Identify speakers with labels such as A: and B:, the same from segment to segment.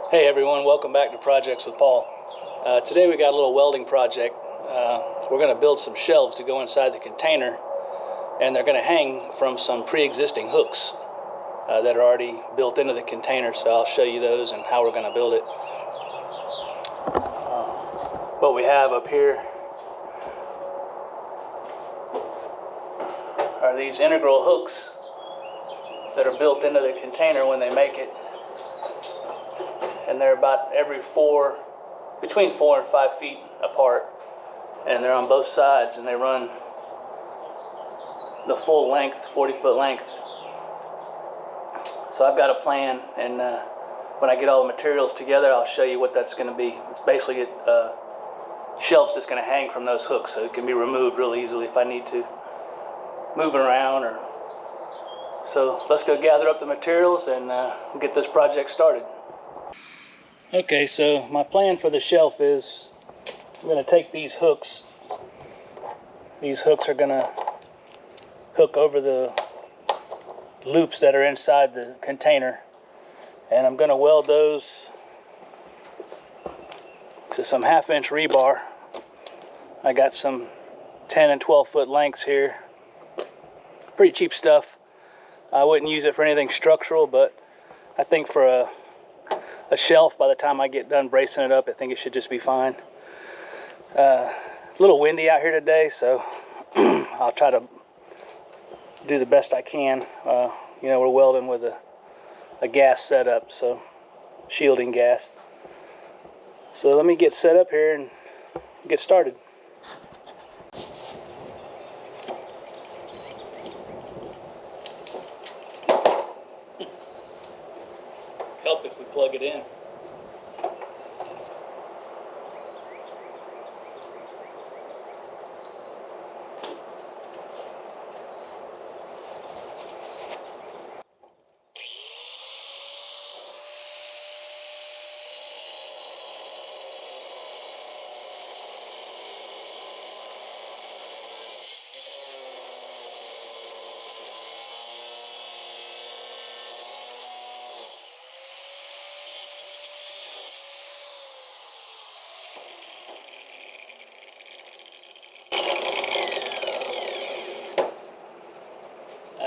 A: Hey everyone, welcome back to Projects with Paul. Today we got a little welding project. We're going to build some shelves to go inside the container, and they're going to hang from some pre-existing hooks that are already built into the container, so I'll show you those and how we're going to build it. What we have up here are these integral hooks that are built into the container when they make it. And they're about between 4 and 5 feet apart, and they're on both sides, and they run the full length, 40-foot length. So I've got a plan, and when I get all the materials together, I'll show you what that's going to be. It's basically shelves that's going to hang from those hooks, so it can be removed real easily if I need to move it around. So let's go gather up the materials and get this project started. Okay, so my plan for the shelf is I'm going to take these hooks. These hooks are going to hook over the loops that are inside the container, and I'm going to weld those to some 1/2-inch rebar. I got some 10 and 12 foot lengths here. Pretty cheap stuff. I wouldn't use it for anything structural, but I think for a shelf, by the time I get done bracing it up, I think it should just be fine. It's a little windy out here today, so I'll try to do the best I can. You know, we're welding with a gas setup, so shielding gas. So let me get set up here and get started. Help if we plug it in.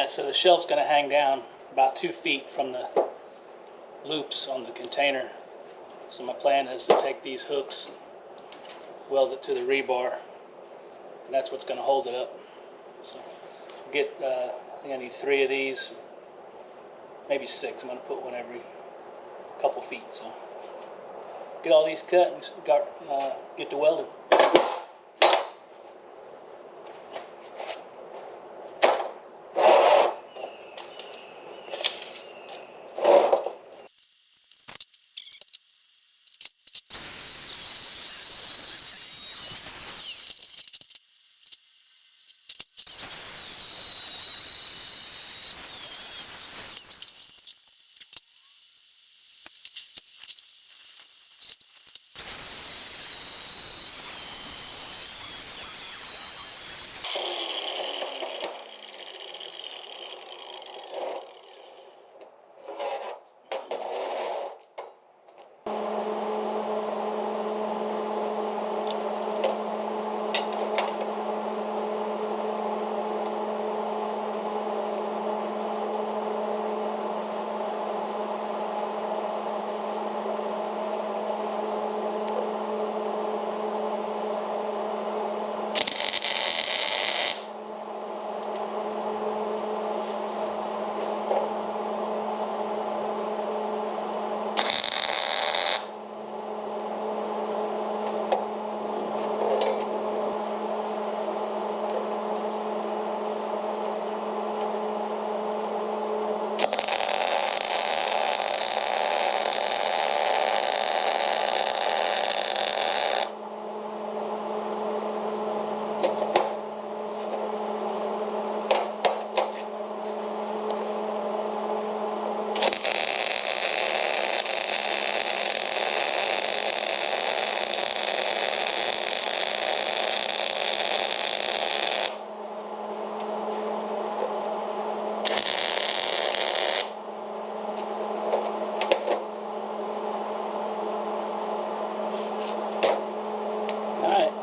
A: So the shelf's going to hang down about 2 feet from the loops on the container. So my plan is to take these hooks, weld it to the rebar, and that's what's going to hold it up. So I think I need 3 of these, maybe 6. I'm going to put one every couple feet. So get all these cut and get to welding.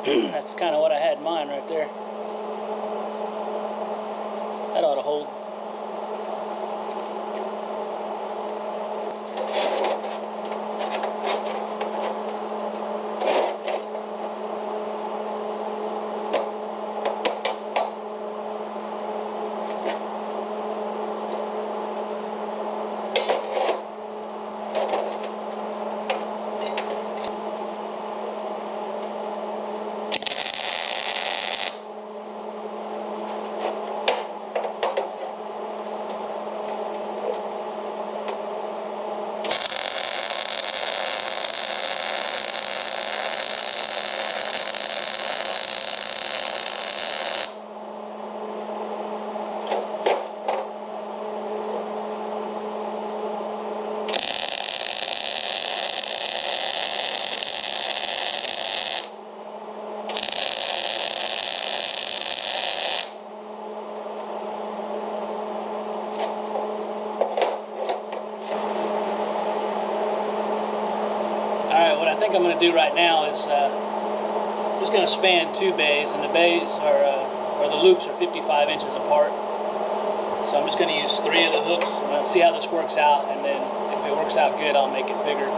A: That's kind of what I had in mind right there. That ought to hold. Alright, what I think I'm going to do right now is just going to span 2 bays, and the bays are, or the loops are 55 inches apart. So I'm just going to use 3 of the hooks, see how this works out, and then if it works out good, I'll make it bigger.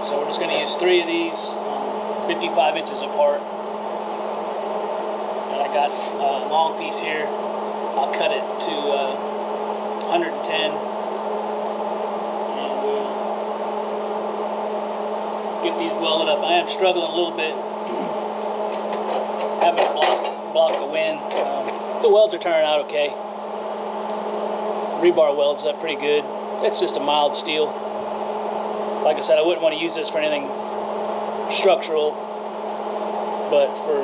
A: So we're just going to use 3 of these, 55 inches apart. And I got a long piece here. I'll cut it to 110. Get these welded up. I am struggling a little bit, having to block the wind. The welds are turning out okay. Rebar welds up pretty good. It's just a mild steel. Like I said, I wouldn't want to use this for anything structural, but for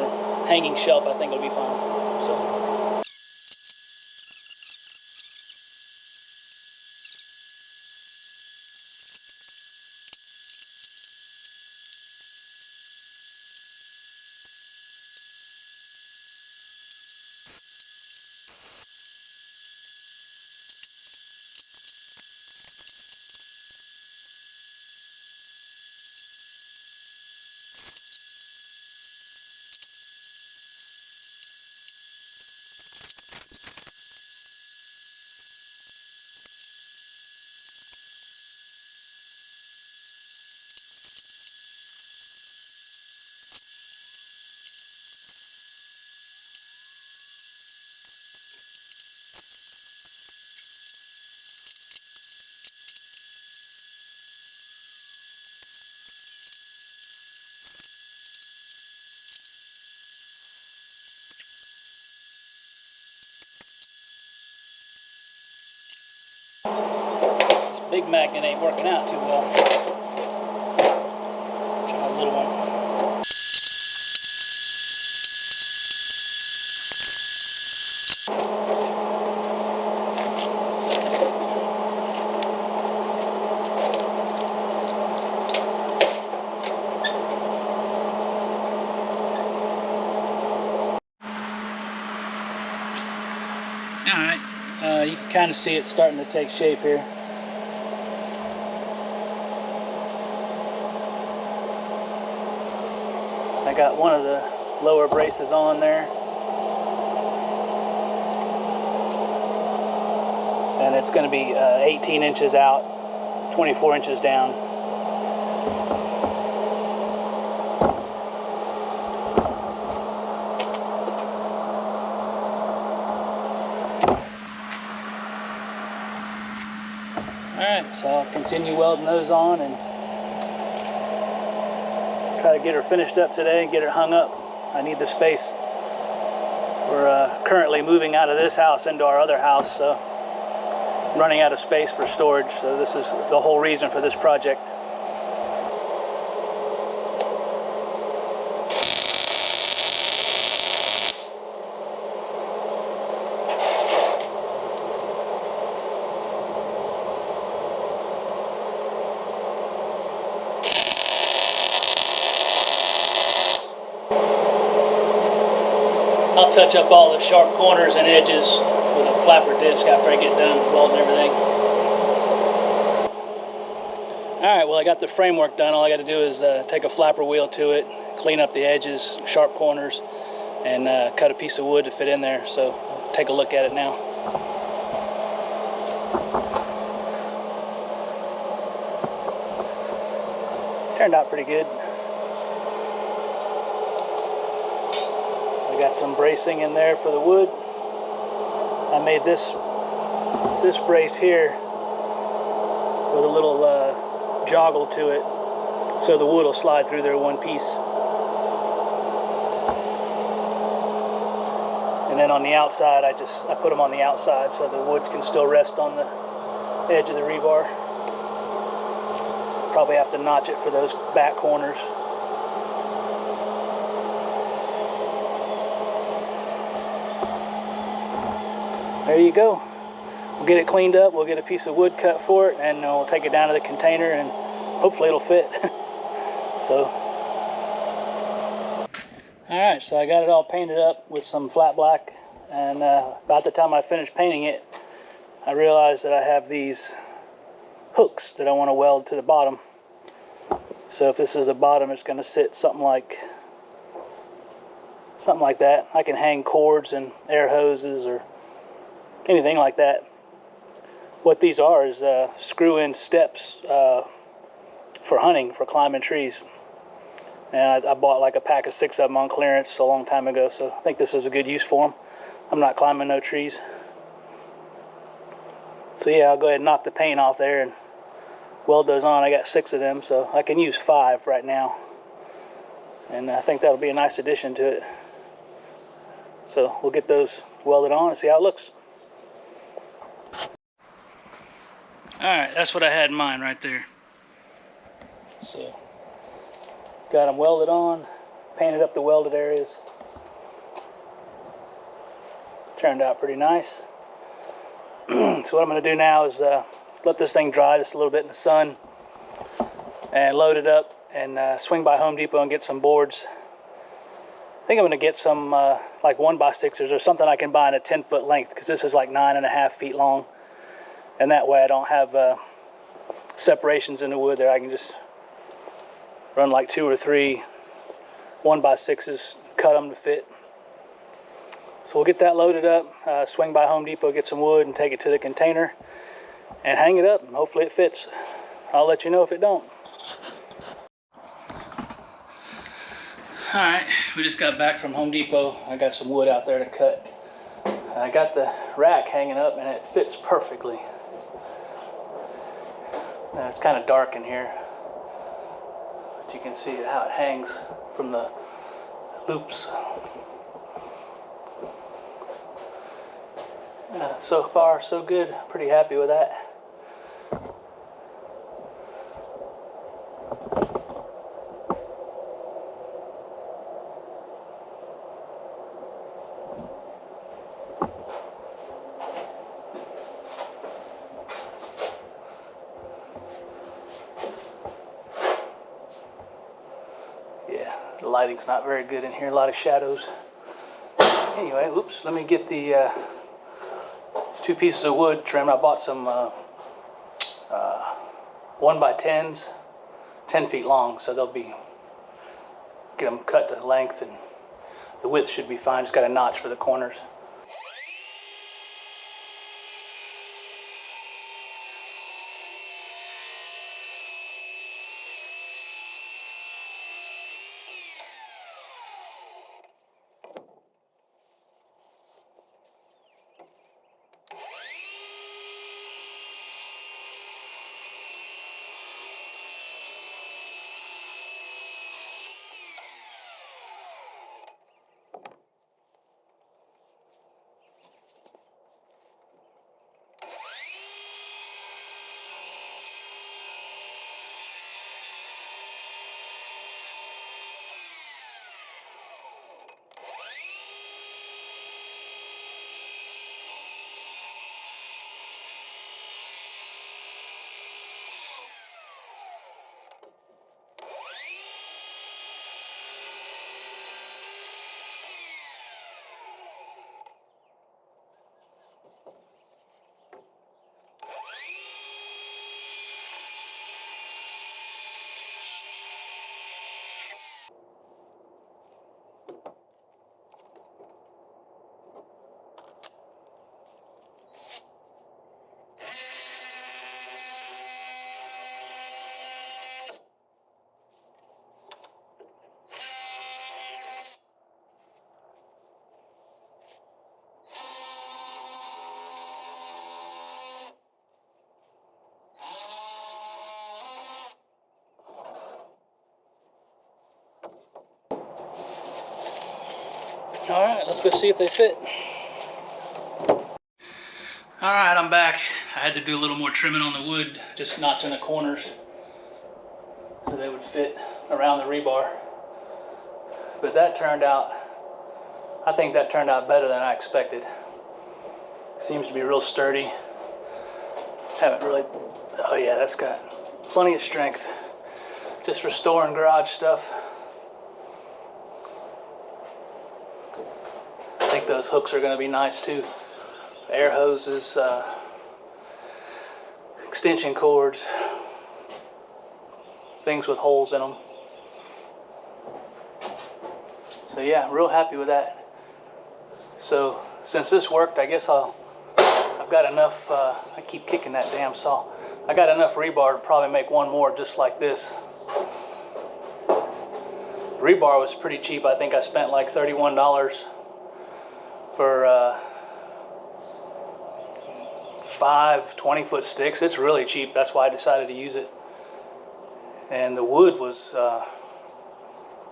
A: hanging shelf, I think it'll be fine. So. Big magnet ain't working out too well. Try a little one. Alright, you can kind of see it starting to take shape here. I got one of the lower braces on there, and it's going to be 18 inches out, 24 inches down. Alright, so I'll continue welding those on and try to get her finished up today and get her hung up. I need the space. We're currently moving out of this house into our other house, so I'm running out of space for storage, so this is the whole reason for this project. I'll touch up all the sharp corners and edges with a flapper disc after I get done welding everything. Alright, well I got the framework done. All I got to do is take a flapper wheel to it, clean up the edges, sharp corners, and cut a piece of wood to fit in there. So I'll take a look at it now. Turned out pretty good. I got some bracing in there for the wood. I made this brace here with a little joggle to it, so the wood will slide through there one piece. And then on the outside, I put them on the outside so the wood can still rest on the edge of the rebar. Probably have to notch it for those back corners. There you go. We'll get it cleaned up, we'll get a piece of wood cut for it, and we'll take it down to the container and hopefully it'll fit. So, alright, so I got it all painted up with some flat black, and about the time I finished painting it, I realized that I have these hooks that I want to weld to the bottom. So if this is the bottom, it's going to sit something like that. I can hang cords and air hoses or anything like that. What these are is screw-in steps for hunting, for climbing trees. And I bought like a pack of 6 of them on clearance a long time ago, so I think this is a good use for them. I'm not climbing no trees. So yeah, I'll go ahead and knock the paint off there and weld those on. I got 6 of them, so I can use 5 right now. And I think that'll be a nice addition to it. So we'll get those welded on and see how it looks. Alright, that's what I had in mind right there. So, got them welded on, painted up the welded areas. Turned out pretty nice. So what I'm going to do now is let this thing dry just a little bit in the sun and load it up and swing by Home Depot and get some boards. I think I'm going to get some like 1x6s or something I can buy in a 10-foot length, because this is like 9.5 feet long. And that way I don't have separations in the wood there. I can just run like 2 or 3 1x6s, cut them to fit. So we'll get that loaded up, swing by Home Depot, get some wood and take it to the container and hang it up, and hopefully it fits. I'll let you know if it don't. Alright, we just got back from Home Depot. I got some wood out there to cut. I got the rack hanging up and it fits perfectly. Now, it's kind of dark in here, but you can see how it hangs from the loops. So far, so good. Pretty happy with that. Yeah, the lighting's not very good in here. A lot of shadows. Anyway, oops, let me get the 2 pieces of wood trimmed. I bought some 1x10s, 10 feet long, so they'll be, get them cut to length, and the width should be fine. Just got a notch for the corners. Alright, let's go see if they fit. Alright, I'm back. I had to do a little more trimming on the wood, just notching the corners so they would fit around the rebar. But that turned out, I think that turned out better than I expected. Seems to be real sturdy. Haven't really, oh yeah, that's got plenty of strength. Just for storing garage stuff. I think those hooks are going to be nice too. Air hoses, extension cords, things with holes in them. So yeah, real happy with that. So since this worked, I guess I've got enough, I keep kicking that damn saw. I got enough rebar to probably make one more just like this. Rebar was pretty cheap. I think I spent like $31 for 5 20-foot sticks. It's really cheap. That's why I decided to use it. And the wood was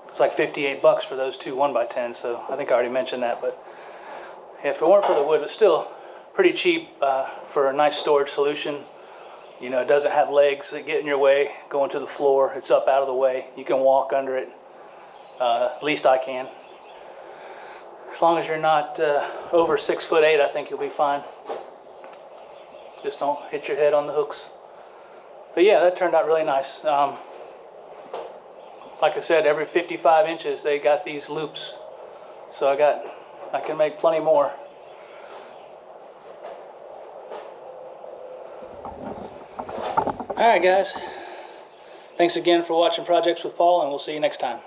A: it's like 58 bucks for those two 1x10s. So I think I already mentioned that. But if it weren't for the wood, it's still pretty cheap for a nice storage solution. You know, it doesn't have legs that get in your way going to the floor. It's up out of the way. You can walk under it. At least I can. As long as you're not over 6'8", I think you'll be fine. Just don't hit your head on the hooks. But yeah, that turned out really nice. Like I said, every 55 inches they got these loops. So I can make plenty more. Alright guys, thanks again for watching Projects with Paul, and we'll see you next time.